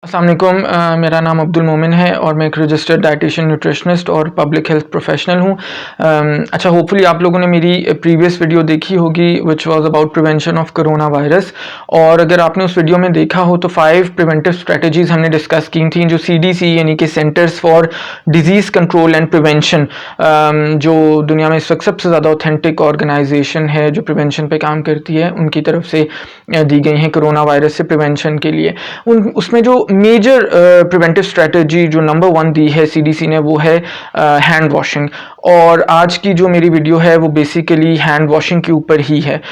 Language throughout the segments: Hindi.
अस्सलाम वालेकुम। मेरा नाम अब्दुल मोमिन है और मैं एक रजिस्टर्ड डाइटिशियन न्यूट्रिशनिस्ट और पब्लिक हेल्थ प्रोफेशनल हूँ। अच्छा, होपफुली आप लोगों ने मेरी प्रीवियस वीडियो देखी होगी which was about prevention of corona virus. और अगर आपने उस वीडियो में देखा हो तो 5 प्रिवेंटिव स्ट्रेटजीज हमने डिस्कस की थी, जो CDC यानी कि centres for disease control and prevention, जो दुनिया में इस वक्त सबसे ज़्यादा ऑथेंटिक ऑर्गेनाइजेशन है जो प्रिवेंशन पे काम करती है, उनकी तरफ से दी गई हैं कोरोना वायरस से प्रिवेंशन के लिए। उसमें जो मेजर प्रिवेंटिव स्ट्रेटजी जो नंबर 1 दी है CDC ने, वो है हैंड वॉशिंग। और आज की जो मेरी वीडियो है वो बेसिकली हैंड वॉशिंग के ऊपर ही है।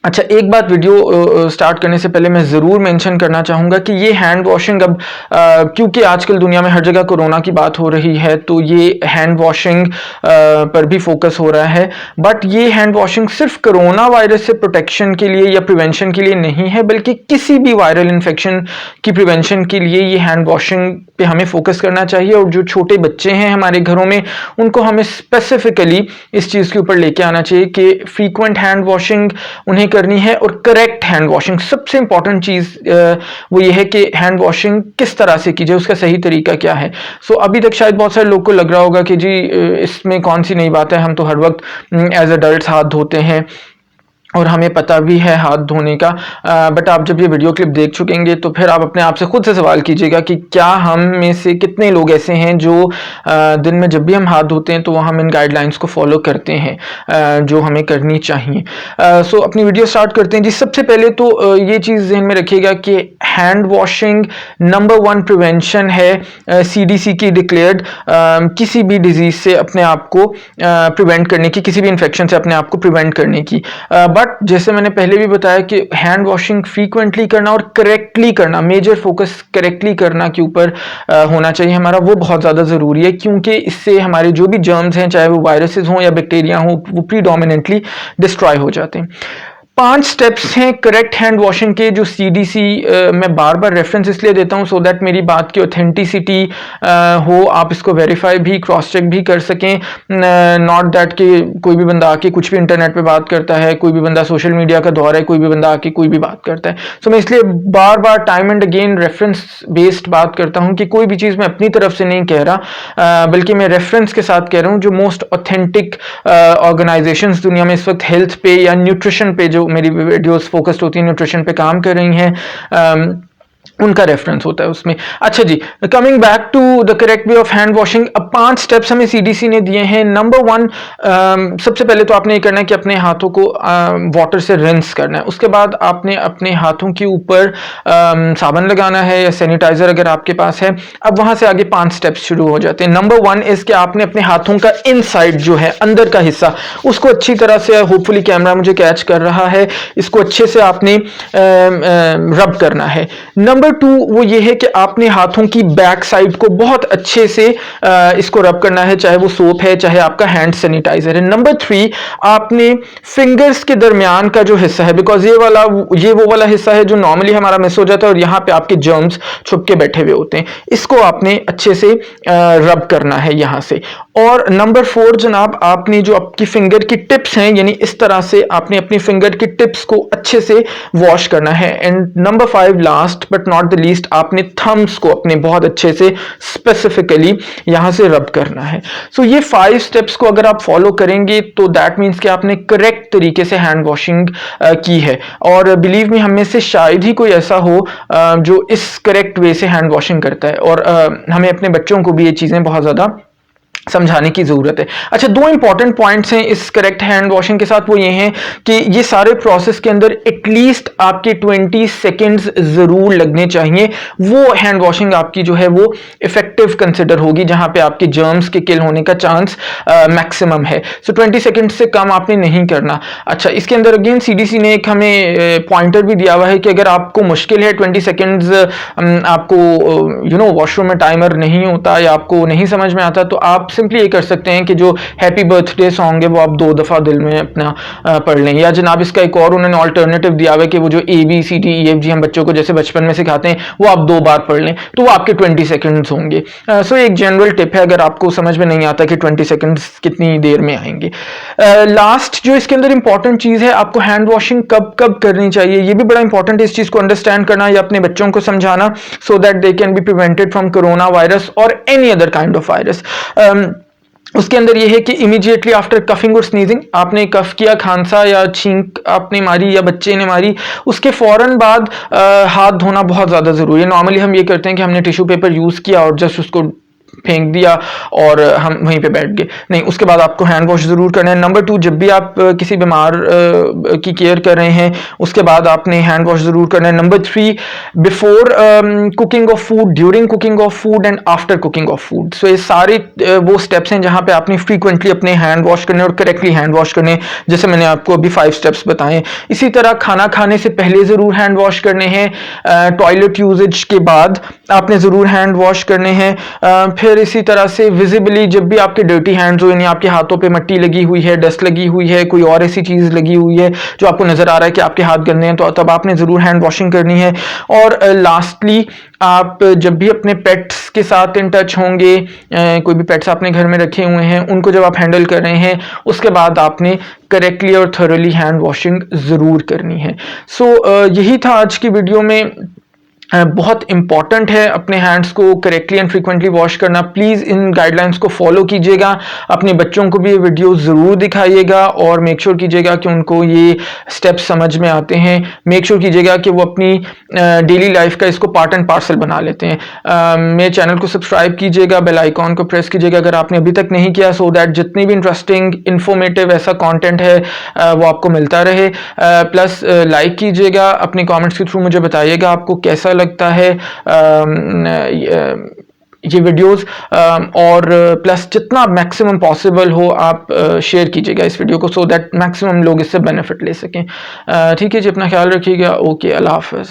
अच्छा, एक बात वीडियो स्टार्ट करने से पहले मैं ज़रूर मेंशन करना चाहूँगा कि ये हैंड वॉशिंग अब क्योंकि आजकल दुनिया में हर जगह कोरोना की बात हो रही है, तो ये हैंड वॉशिंग पर भी फोकस हो रहा है। बट ये हैंड वॉशिंग सिर्फ कोरोना वायरस से प्रोटेक्शन के लिए या प्रिवेंशन के लिए नहीं है, बल्कि किसी भी वायरल इन्फेक्शन की प्रिवेंशन के लिए ये हैंड वॉशिंग पे हमें फोकस करना चाहिए। और जो छोटे बच्चे हैं हमारे घरों में, उनको हमें स्पेसिफिकली इस चीज़ के ऊपर लेके आना चाहिए कि फ्रीक्वेंट हैंड वॉशिंग उन्हें करनी है और करेक्ट हैंड वॉशिंग। सबसे इंपॉर्टेंट चीज़ वो ये है कि हैंड वॉशिंग किस तरह से की जाए, उसका सही तरीका क्या है। अभी तक शायद बहुत सारे लोग को लग रहा होगा कि जी इसमें कौन सी नई बात है, हम तो हर वक्त एज अडल्ट हाथ धोते हैं और हमें पता भी है हाथ धोने का। बट आप जब ये वीडियो क्लिप देख चुकेंगे तो फिर आप अपने आप से खुद से सवाल कीजिएगा कि क्या हम में से कितने लोग ऐसे हैं जो दिन में जब भी हम हाथ धोते हैं तो हम इन गाइडलाइंस को फॉलो करते हैं जो हमें करनी चाहिए। अपनी वीडियो स्टार्ट करते हैं जी। सबसे पहले तो ये चीज़ ध्यान में रखिएगा कि हैंड वॉशिंग नंबर 1 प्रिवेंशन है, CDC की डिक्लेयर्ड, किसी भी डिजीज से अपने आप को प्रिवेंट करने की, किसी भी इन्फेक्शन से अपने आप को प्रिवेंट करने की। बट जैसे मैंने पहले भी बताया कि हैंड वॉशिंग फ्रीक्वेंटली करना और करेक्टली करना, मेजर फोकस करेक्टली करना के ऊपर होना चाहिए हमारा, वो बहुत ज़्यादा ज़रूरी है। क्योंकि इससे हमारे जो भी जर्म्स हैं, चाहे वो वायरसेस हों या बैक्टीरिया हों, वो प्रीडोमिनेंटली डिस्ट्रॉय हो जाते हैं। 5 स्टेप्स हैं करेक्ट हैंड वॉशिंग के, जो CDC मैं बार बार रेफरेंस इसलिए देता हूं सो दैट मेरी बात की ऑथेंटिसिटी हो, आप इसको वेरीफाई भी, क्रॉस चेक भी कर सकें। नॉट दैट कि कोई भी बंदा आके कुछ भी इंटरनेट पे बात करता है, कोई भी बंदा सोशल मीडिया का दौर है, कोई भी बंदा आके कोई भी बात करता है। मैं इसलिए बार बार time and again reference based बात करता हूं कि कोई भी चीज़ मैं अपनी तरफ से नहीं कह रहा, बल्कि मैं रेफरेंस के साथ कह रहा हूं जो मोस्ट ऑथेंटिक ऑर्गेनाइजेशंस दुनिया में इस वक्त हेल्थ पे या न्यूट्रिशन पे, जो मेरी वीडियोस फोकस्ड होती है न्यूट्रिशन पे काम कर रही हैं, उनका रेफरेंस होता है उसमें। अच्छा जी, coming back to the correct way of hand washing. अब 5 स्टेप्स हमें CDC ने दिए हैं। नंबर 1, सबसे पहले तो आपने ये करना है कि अपने हाथों को वाटर से रिंस करना है। उसके बाद आपने अपने हाथों के ऊपर साबुन लगाना है या सैनिटाइजर अगर आपके पास है। अब वहां से आगे 5 स्टेप्स शुरू हो जाते हैं। नंबर 1 इज कि आपने अपने हाथों का इनसाइड जो है, अंदर का हिस्सा, उसको अच्छी तरह से, होपफुली कैमरा मुझे कैच कर रहा है, इसको अच्छे से आपने रब करना है। नंबर 2 वो ये है कि आपने हाथों की बैक साइड को बहुत अच्छे से इसको रब करना है, चाहे वो सोप है, चाहे आपका हैंड सैनिटाइजर है। नंबर 3, आपने फिंगर्स के दरमियान का जो हिस्सा है, बिकॉज ये वो वाला हिस्सा है जो नॉर्मली हमारा मिस हो जाता है और यहाँ पे आपके जर्म्स छुप के बैठे हुए होते हैं, इसको आपने अच्छे से रब करना है यहाँ से। और नंबर 4 जनाब, आपने जो आपकी फिंगर की टिप्स हैं, यानी इस तरह से आपने अपनी फिंगर की टिप्स को अच्छे से वॉश करना है। And number 5 last but not the least, आपने थम्स को अपने बहुत अच्छे से स्पेसिफिकली यहां से रब करना है। ये 5 स्टेप्स को अगर आप फॉलो करेंगे तो दैट मीन्स कि आपने करेक्ट तरीके से हैंड वॉशिंग की है। और बिलीव मी, हम में से शायद ही कोई ऐसा हो जो इस करेक्ट वे से हैंड वॉशिंग करता है। और हमें अपने बच्चों को भी ये चीजें बहुत ज्यादा समझाने की जरूरत है। अच्छा, 2 इंपॉर्टेंट पॉइंट्स हैं इस करेक्ट हैंड वॉशिंग के साथ, वो ये हैं कि ये सारे प्रोसेस के अंदर एटलीस्ट आपके 20 सेकेंड्स जरूर लगने चाहिए। वो हैंड वॉशिंग आपकी जो है वो इफेक्टिव कंसिडर होगी जहां पे आपके जर्म्स के किल होने का चांस मैक्सिमम है। 20 सेकेंड से कम आपने नहीं करना। अच्छा, इसके अंदर अगेन CDC ने एक हमें पॉइंटर भी दिया हुआ है कि अगर आपको मुश्किल है 20 सेकेंड्स, आपको वॉशरूम में टाइमर नहीं होता या आपको नहीं समझ में आता, तो आप सिंपली ये कर सकते हैं कि जो हैप्पी बर्थडे सॉन्ग है वो आप 2 दफ़ा दिल में अपना पढ़ लें, या जनाब इसका एक और उन्होंने ऑल्टरनेटिव दिया हुआ है कि वो जो ABCDEFG हम बच्चों को जैसे बचपन में सिखाते हैं वो आप 2 बार पढ़ लें तो वो आपके 20 सेकंड्स होंगे। सो एक जनरल टिप है अगर आपको समझ में नहीं आता कि 20 सेकंड्स कितनी देर में आएंगे। लास्ट जो इसके अंदर इंपॉर्टेंट चीज़ है, आपको हैंड वॉशिंग कब कब करनी चाहिए, ये भी बड़ा इंपॉर्टेंट है इस चीज़ को अंडरस्टैंड करना या अपने बच्चों को समझाना, so that they can be prevented from corona virus और any other kind of virus. उसके अंदर यह है कि इमीडिएटली आफ्टर कफिंग और स्नीजिंग, आपने कफ किया, खांसा या छींक आपने मारी या बच्चे ने मारी, उसके फौरन बाद हाथ धोना बहुत ज़्यादा ज़रूरी है। नॉर्मली हम ये करते हैं कि हमने टिश्यू पेपर यूज़ किया और जस्ट उसको फेंक दिया और हम वहीं पे बैठ गए, नहीं, उसके बाद आपको हैंड वॉश ज़रूर करना है। नंबर 2, जब भी आप किसी बीमार की केयर कर रहे हैं उसके बाद आपने हैंड वॉश ज़रूर करना है। Number 3, before cooking of food, during cooking of food and after cooking of food. So ये सारे वो स्टेप्स हैं जहाँ पे आपने फ्रीक्वेंटली अपने हैंड वॉश करने और करेक्टली हैंड वॉश करने, जैसे मैंने आपको अभी 5 स्टेप्स बताए। इसी तरह खाना खाने से पहले ज़रूर हैंड वॉश करने हैं, टॉयलेट यूजेज के बाद आपने ज़रूर हैंड वॉश करने हैं। फिर इसी तरह से विजिबली जब भी आपके डर्टी हैंड्स हो, यानी आपके हाथों पे मट्टी लगी हुई है, डस्ट लगी हुई है, कोई और ऐसी चीज़ लगी हुई है जो आपको नज़र आ रहा है कि आपके हाथ गंदे हैं, तो तब आपने ज़रूर हैंड वॉशिंग करनी है। और लास्टली आप जब भी अपने पेट्स के साथ इन टच होंगे, कोई भी पेट्स आपने घर में रखे हुए हैं उनको जब आप हैंडल कर रहे हैं उसके बाद आपने करेक्टली और थॉरोली हैंड वॉशिंग ज़रूर करनी है। सो यही था आज की वीडियो में। बहुत इंपॉर्टेंट है अपने हैंड्स को करेक्टली एंड फ्रीक्वेंटली वॉश करना। प्लीज़ इन गाइडलाइंस को फॉलो कीजिएगा, अपने बच्चों को भी ये वीडियो ज़रूर दिखाइएगा और मेक श्योर कीजिएगा कि उनको ये स्टेप्स समझ में आते हैं। मेक श्योर कीजिएगा कि वो अपनी डेली लाइफ का इसको पार्ट एंड पार्सल बना लेते हैं। मेरे चैनल को सब्सक्राइब कीजिएगा, बेल आइकॉन को प्रेस कीजिएगा अगर आपने अभी तक नहीं किया, सो दैट जितनी भी इंटरेस्टिंग इन्फॉर्मेटिव ऐसा कॉन्टेंट है वो आपको मिलता रहे। प्लस लाइक कीजिएगा, अपने कॉमेंट्स के थ्रू मुझे बताइएगा आपको कैसा लगता है ये वीडियोस, और प्लस जितना मैक्सिमम पॉसिबल हो आप शेयर कीजिएगा इस वीडियो को, सो दैट मैक्सिमम लोग इससे बेनिफिट ले सकें। ठीक है जी, अपना ख्याल रखिएगा। ओके, अल्लाह हाफ़िज़।